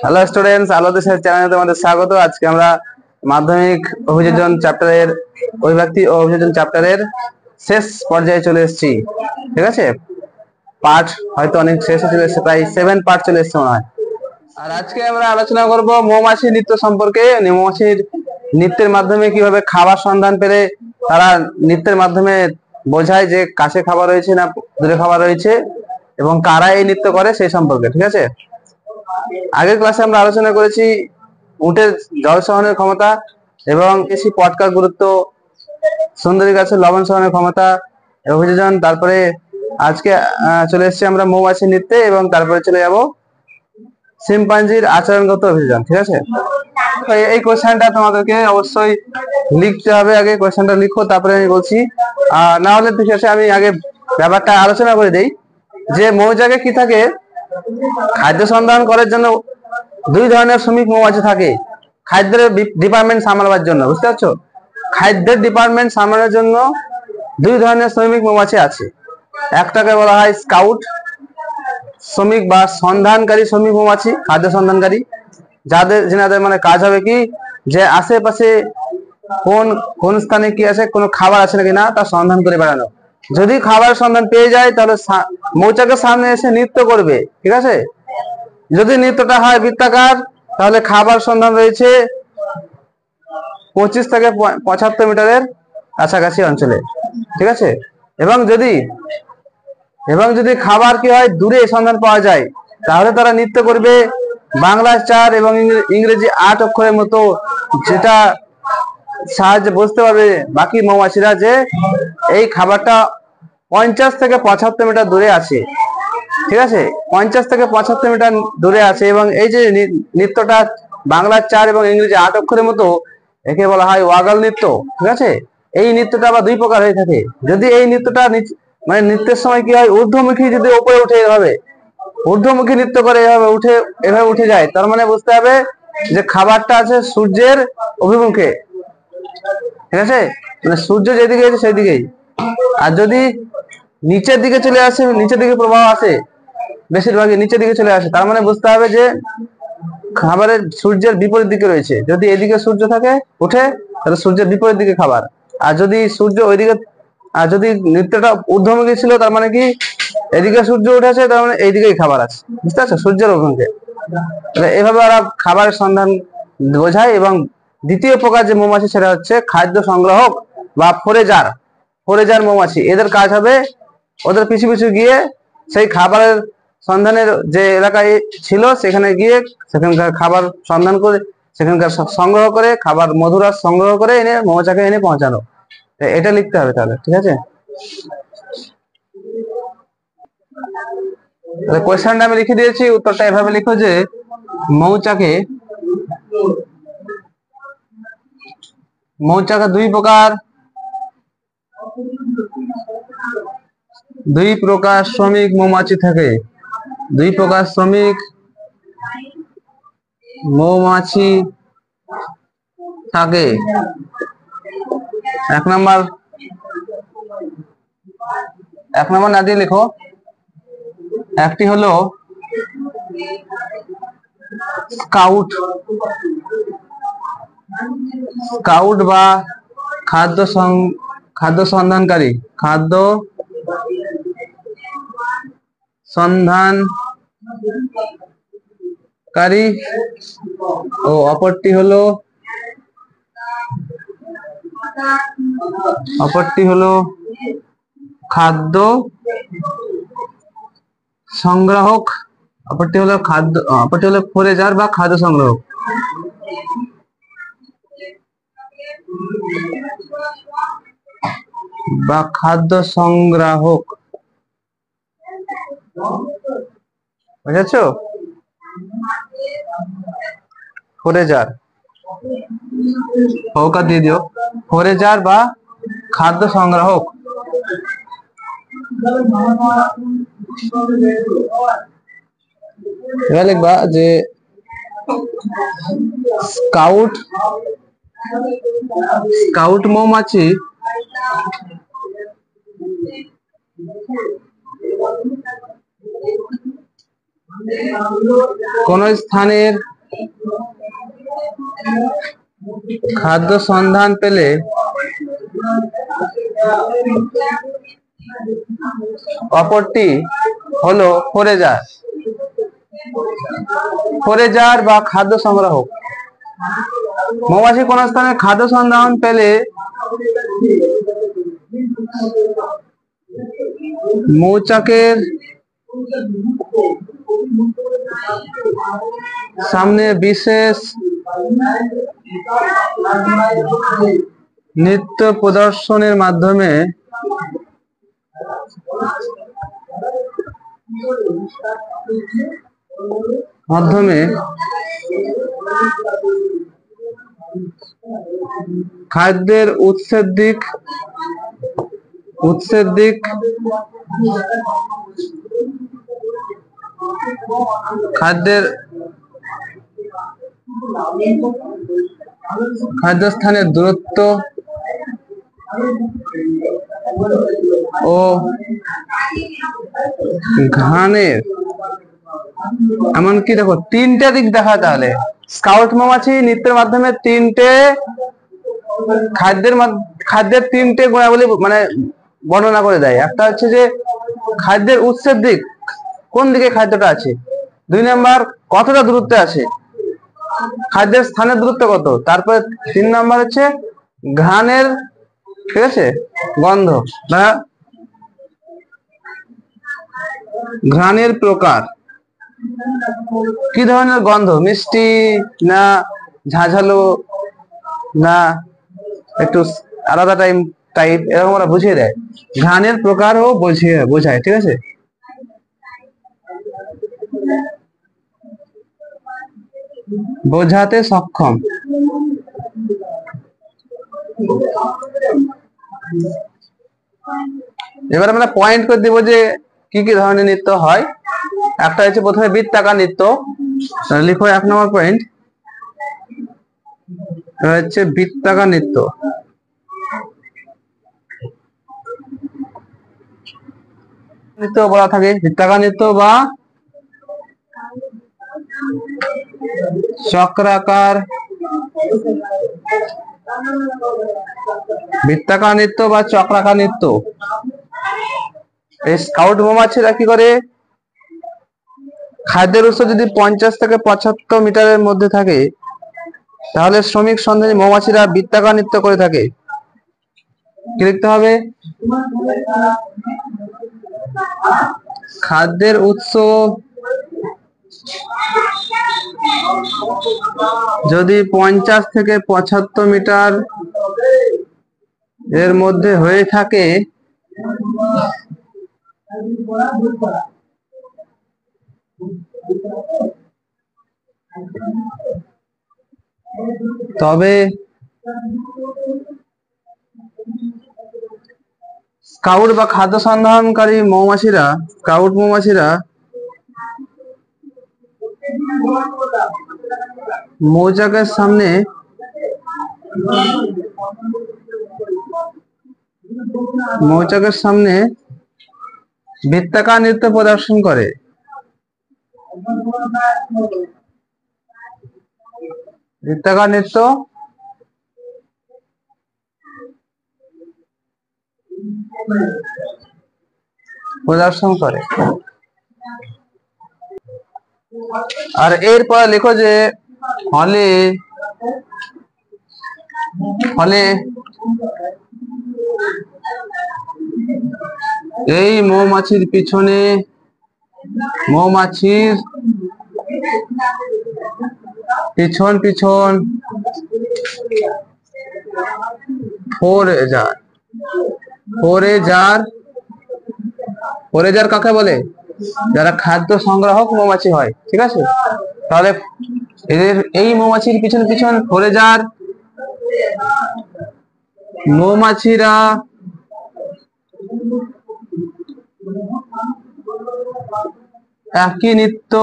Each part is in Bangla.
হ্যালো স্টুডেন্টস, আলো দেশের চ্যানেলে তোমাদের স্বাগত। আজকে আমরা মাধ্যমিক অভিযোজন চ্যাপ্টারের অভিব্যক্তি ও অভিযোজন চ্যাপ্টারের শেষ পর্যায়ে চলে এসেছি। ঠিক আছে, পার্ট হয়তো অনেক শেষে চলে এসেছে, প্রায় 7 পার্ট চলে এসেছে মনে হয়। আর আজকে আমরা আলোচনা করব মৌমাছি নৃত্য সম্পর্কে। মৌমাছির নৃত্যের মাধ্যমে কিভাবে খাবার সন্ধান পেলে তারা নৃত্যের মাধ্যমে বোঝায় যে কাছে খাবার রয়েছে না দূরে খাবার রয়েছে, এবং কারা এই নৃত্য করে সেই সম্পর্কে। ঠিক আছে, আগের ক্লাসে আমরা আলোচনা করেছি উটের জল সহনের ক্ষমতা এবং বেশি পটকার গুরুত্ব, সুন্দরী গাছের লবণ সহনের ক্ষমতা, অভিযোজন। তারপরে আজকে চলে এসেছি আমরা মৌমাছি নৃত্যে, এবং তারপরে চলে যাব শিম্পাঞ্জির আচরণগত অভিযোজন। ঠিক আছে, এই কোশ্চেনটা তোমাদেরকে অবশ্যই লিখতে হবে। আগে কোশ্চেনটা লিখো, তারপরে আমি বলছি। না হলে ঠিক আছে, আমি আগে ব্যাপারটা আলোচনা করে দেই যে মৌচাকে কি থাকে। খাদ্য সন্ধান করার জন্য দুই ধরনের শ্রমিক মৌমাছি থাকে খাদ্যের ডিপার্টমেন্ট সামলাবার জন্য। বুঝতে পারছো, খাদ্যের ডিপার্টমেন্ট সামলানোর জন্য দুই ধরনের শ্রমিক মৌমাছি আছে। একটাকে বলা হয় স্কাউট শ্রমিক বা সন্ধানকারী শ্রমিক মৌমাছি, খাদ্য সন্ধানকারী, যেনাদের মানে কাজ হবে কি যে আশেপাশে কোন কোন স্থানে কি আছে, কোনো খাবার আছে নাকি না তার সন্ধান করে বেড়ানো। যদি খাবার সন্ধান পেয়ে যায় তাহলে মৌচাকের সামনে এসে নৃত্য করবে। ঠিক আছে, যদি নৃত্যটা হয় বৃত্তাকার তাহলে খাবার সন্ধান রয়েছে 25 থেকে 75 মিটারের কাছাকাছি অঞ্চলে। ঠিক আছে, এবং যদি খাবার কি হয় দূরে সন্ধান পাওয়া যায় তাহলে তারা নৃত্য করবে বাংলা 4 এবং ইংরেজি 8 অক্ষরের মতো, যেটা সাহায্যে বুঝতে পারবে বাকি মৌমাছিরা যে এই খাবারটা 50 থেকে 75 মিটার দূরে আছে। ঠিক আছে, 50 থেকে 75 মিটার দূরে আছে, এবং এই যে নৃত্যটা বাংলা 4 এবং ইংরেজি 8 অক্ষরের মতো, একে বলা হয় ওয়াগল নৃত্য। ঠিক আছে, এই নৃত্যটা আবার দুই প্রকার হয়ে থাকে। যদি এই নৃত্যটা মানে নৃত্যের সময় কি হয়, ঊর্ধ্বমুখী যদি উপরে উঠে এভাবে ঊর্ধ্বমুখী নৃত্য করে এভাবে উঠে যায়, তার মানে বুঝতে হবে যে খাবারটা আছে সূর্যের অভিমুখে। ঠিক আছে, মানে সূর্য যেদিকে আছে সেই দিকেই। আর যদি নিচের দিকে চলে আসে, নিচের দিকে প্রবাহ আসে, বেশিরভাগই নিচের দিকে চলে আসে, তার মানে বুঝতে হবে যে খাবারের সূর্যের বিপরীত দিকে রয়েছে। যদি এদিকে সূর্য থাকে উঠে, তাহলে সূর্যের বিপরীত দিকে খাবার। আর যদি সূর্য ওইদিকে, আর যদি নৃত্যটা ঊর্ধ্বমুখী ছিল তার মানে কি এদিকে সূর্য উঠেছে, তার মানে এইদিকেই খাবার আছে। বুঝতে পারছো, সূর্যের অভিমুখে। এভাবে ওরা খাবারের সন্ধান বোঝায়। এবং দ্বিতীয় প্রকার যে মৌমাছি সেটা হচ্ছে খাদ্য সংগ্রাহক বা ফোরেজার মৌমাছি। এদের কাজ হবে ওদের পিছু পিছু গিয়ে সেই খাবারের সন্ধানের যে এলাকায় ছিল সেখানে গিয়ে সেখানকার খাবার সন্ধান করে, সেখানকার সংগ্রহ করে, খাবার মধুরস সংগ্রহ করে এনে মৌচাকে এনে পৌঁছানো। এটা লিখতে হবে তাহলে। ঠিক আছে, কোয়েশ্চেনটা আমি লিখে দিয়েছি, উত্তরটা এভাবে লিখো যে মৌচাকে দুই প্রকার শ্রমিক মৌমাছি থাকে। দুই প্রকার শ্রমিক মৌমাছি থাকে। এক নম্বর না দিয়ে লিখো। একটি হলো স্কাউট বা খাদ্য সন্ধানকারী ও অপরটি হলো খাদ্য সংগ্রাহক। অপরটি হলো ফোরেজার বা খাদ্য সংগ্রাহক। বুঝেছো, ফোরেজার হৌকা দিয়ে দিও, ফোরেজার বা খাদ্য সংগ্রাহক। এবার লিখবা যে স্কাউট মৌমাছি কোন স্থানের খাদ্য সন্ধান পেলে অপরটি হলো ফোরেজার। ফোরেজার বা খাদ্য সংগ্রাহক। মৌমাছি কোন স্থানে খাদ্য সন্ধান পেলে মৌচাকের সামনে বিশেষ নৃত্য প্রদর্শনের মাধ্যমে খাদ্যের উৎসের দিক খাদ্যস্থানের দূরত্ব ও ঘ্রাণের, এমনকি দেখো তিনটে দিক দেখা। তাহলে স্কাউট মৌমাছি নৃত্যের মাধ্যমে তিনটে খাদ্যের তিনটে গুণাবলী মানে বর্ণনা করে দেয়। একটা হচ্ছে যে খাদ্যের উৎসের দিক, কোন দিকে খাদ্যটা আছে। 2 নাম্বার কতটা দূরত্বে আছে, খাদ্যের স্থানের দূরত্ব কত। তারপরে 3 নাম্বার হচ্ছে ঘ্রাণের, ঠিক আছে, গন্ধ বা ঘ্রাণের প্রকার, কি ধরনের গন্ধ, মিষ্টি না ঝাঁঝালো না একটু আলাদা টাইপ এরকম ওরা বুঝিয়ে দেয়। ঘ্রাণের প্রকারও বোঝায়, ঠিক আছে। বোঝাতে সক্ষম। এবার আমরা পয়েন্ট করে দিব যে কি কি ধরনের নৃত্য হয়। একটা হচ্ছে প্রথমে বৃত্তাকার নৃত্য, লিখো 1 নম্বর পয়েন্ট হচ্ছে বৃত্তাকার নৃত্য। নৃত্য বলা থাকে বৃত্তাকার নৃত্য বা চক্রাকার, বৃত্তাকার নৃত্য বা চক্রাকার নৃত্য। এই স্কাউট মৌমাছিরা কি করে, খাদ্যের উৎস যদি 50 থেকে 75 মিটারের মধ্যে থাকে তাহলে শ্রমিক সন্ধানী মৌমাছিরা বৃত্তাকার নৃত্য করে থাকে। কি লিখতে হবে, খাদ্যের উৎস যদি 50 থেকে 75 মিটার এর মধ্যে হয়ে থাকে তবে স্কাউট বা খাদ্য সন্ধানকারী মৌমাছিরা, স্কাউট মৌমাছিরা মৌচাকের সামনে বৃত্তাকার নৃত্য প্রদর্শন করে। বৃত্তাকার নৃত্য প্রদর্শন করে। আর এরপর লেখো যে ফলে এই মৌমাছির পিছন পিছন ফোরেজার কাকে বলে, যারা খাদ্য সংগ্রাহক মৌমাছি হয়, ঠিক আছে। তাহলে এই মৌমাছির পিছন ফোরেজার মৌমাছিরা একই নৃত্য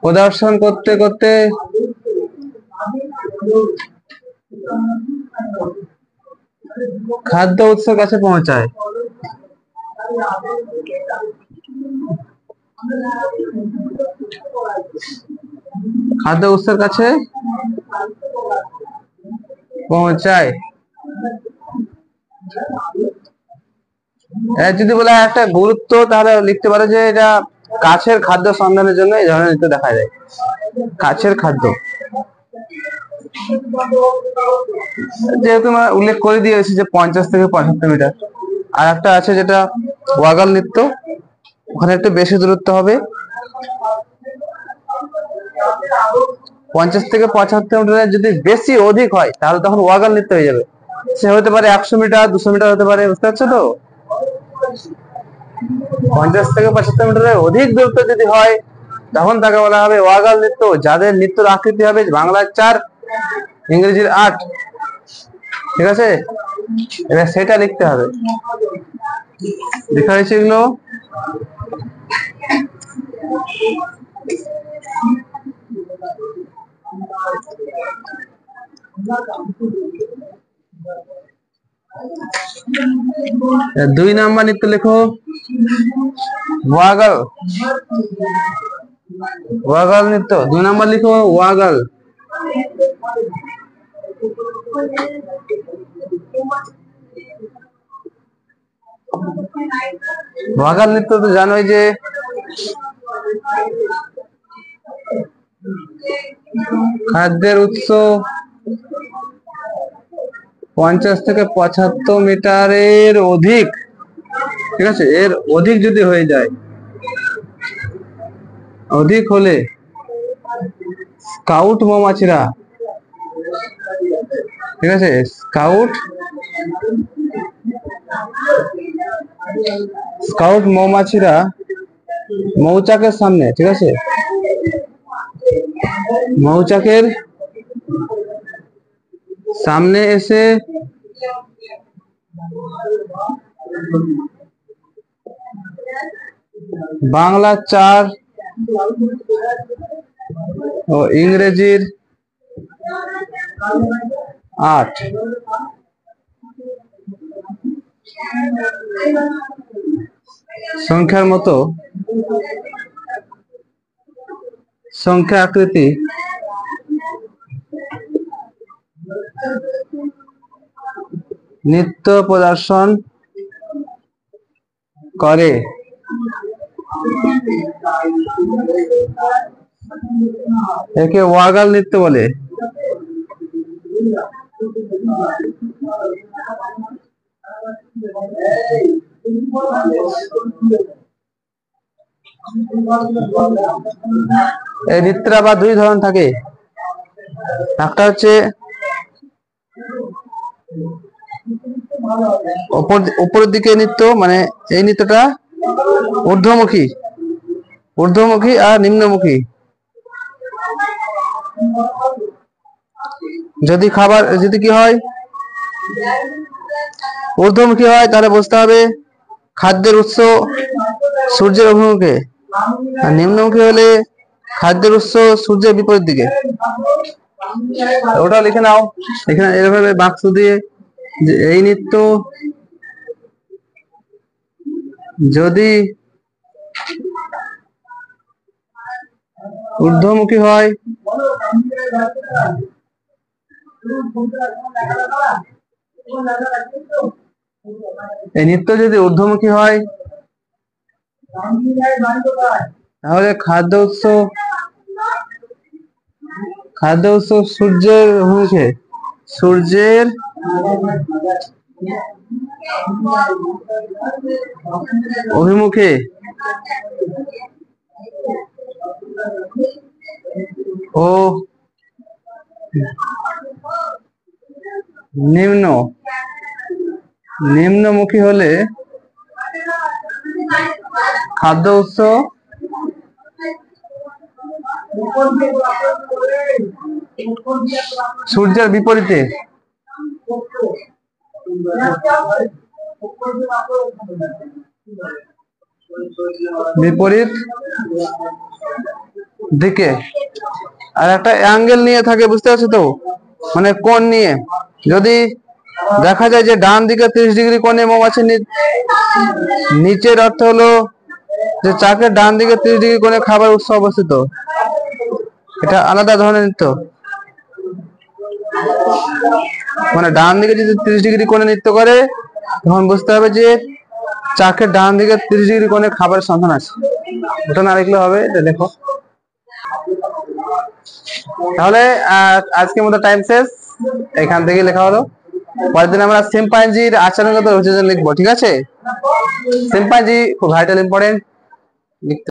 প্রদর্শন করতে করতে খাদ্য উৎসের কাছে পৌঁছায়। খাদ্য উৎসের কাছে পৌঁছায়। যদি বলা হয় একটা গুরুত্ব, তাহলে লিখতে পারো যে এটা কাছের খাদ্য সন্ধানের জন্য এই ধরনের নৃত্য দেখা যায়। কাছের খাদ্য, যেহেতু আমরা উল্লেখ করে দিয়েছি যে 50 থেকে 75 মিটার। আর একটা আছে যেটা ওয়াগাল নৃত্য, ওখানে একটু বেশি দূরত্ব হবে। 50 থেকে 75 মিটারের যদি বেশি অধিক হয় তাহলে তখন ওয়াগাল নৃত্য হয়ে যাবে। সে হতে পারে 100 মিটার, 200 মিটার হতে পারে, বুঝতে পারছো তো? 50 থেকে 75 মিটারের অধিক দূরত্ব যদি হয় তখন তাকে বলা হবে ওয়াগাল নৃত্য, যাদের নৃত্যের আকৃতি হবে বাংলার 4, ইংরেজির 8। ঠিক আছে, এবার সেটা লিখতে হবে। লেখা হয়েছে এগুলো। দুই নাম্বার নৃত্য লেখো ওয়াগাল। ওয়াগাল নৃত্য 2 নাম্বার লিখো ওয়াগাল। ওয়াগাল নৃত্য তো জানোই যে খাদ্যের উৎস 50 থেকে 75 মিটারের অধিক, ঠিক আছে, এর অধিক যদি হয়ে যায়, অধিক হলে স্কাউট মৌমাছিরা, ঠিক আছে, স্কাউট মৌমাছিরা মৌচাকের সামনে, ঠিক আছে, মৌচাকের সামনে এসে বাংলা 4 ও ইংরেজির 8 সংখ্যার মতো সংখ্যা আকৃতি নৃত্য প্রদর্শন করে। একে ওয়াগাল নৃত্য বলে। এই নৃত্যের আবার 2 ধরন থাকে। একটা হচ্ছে উপরের দিকে নৃত্য, মানে এই নৃত্যটা ঊর্ধ্বমুখী আর নিম্নমুখী। যদি কি হয়, ঊর্ধ্বমুখী হয় তাহলে বুঝতে হবে খাদ্যের উৎস সূর্যের অভিমুখে, আর নিম্নমুখী হলে খাদ্যের উৎস সূর্যের বিপরীত দিকে। ওটা লিখে নাও এখানে এভাবে বাক্স দিয়ে, যে এই নৃত্য যদি ঊর্ধ্বমুখী হয় এই নৃত্য যদি ঊর্ধ্বমুখী হয় তাহলে খাদ্য উৎস সূর্যের অভিমুখে, সূর্যের অভিমুখে ও নিম্নমুখী হলে খাদ্য উৎস সূর্যের বিপরীতে, বিপরীত দিকে। আর একটা অ্যাঙ্গেল নিয়ে থাকে, বুঝতে পারছো তো, মানে কোণ নিয়ে। যদি দেখা যায় যে ডান দিকে 30 ডিগ্রি কোণে মৌমাছি নিচের অর্থ হলো যে চাকের ডান দিকে 30 ডিগ্রি কোণে খাবার উৎস অবস্থিত। এটা আলাদা ধরনের নৃত্য, মানে ডান দিকে যদি 30 ডিগ্রি কোণে নৃত্য করে তখন বুঝতে হবে যে চাকের ডান দিকে 30 ডিগ্রি কোণে খাবারের সন্ধান আছে। ওটা না লিখলে হবে, এটা দেখো। তাহলে আজকের মতো টাইম শেষ, এখান থেকে লেখা হলো। পরের দিন আমরা শিম্পাঞ্জির আচরণগত অভিযোজন লিখবো, ঠিক আছে? শিম্পাঞ্জি খুব ভাইটাল ইম্পর্টেন্ট।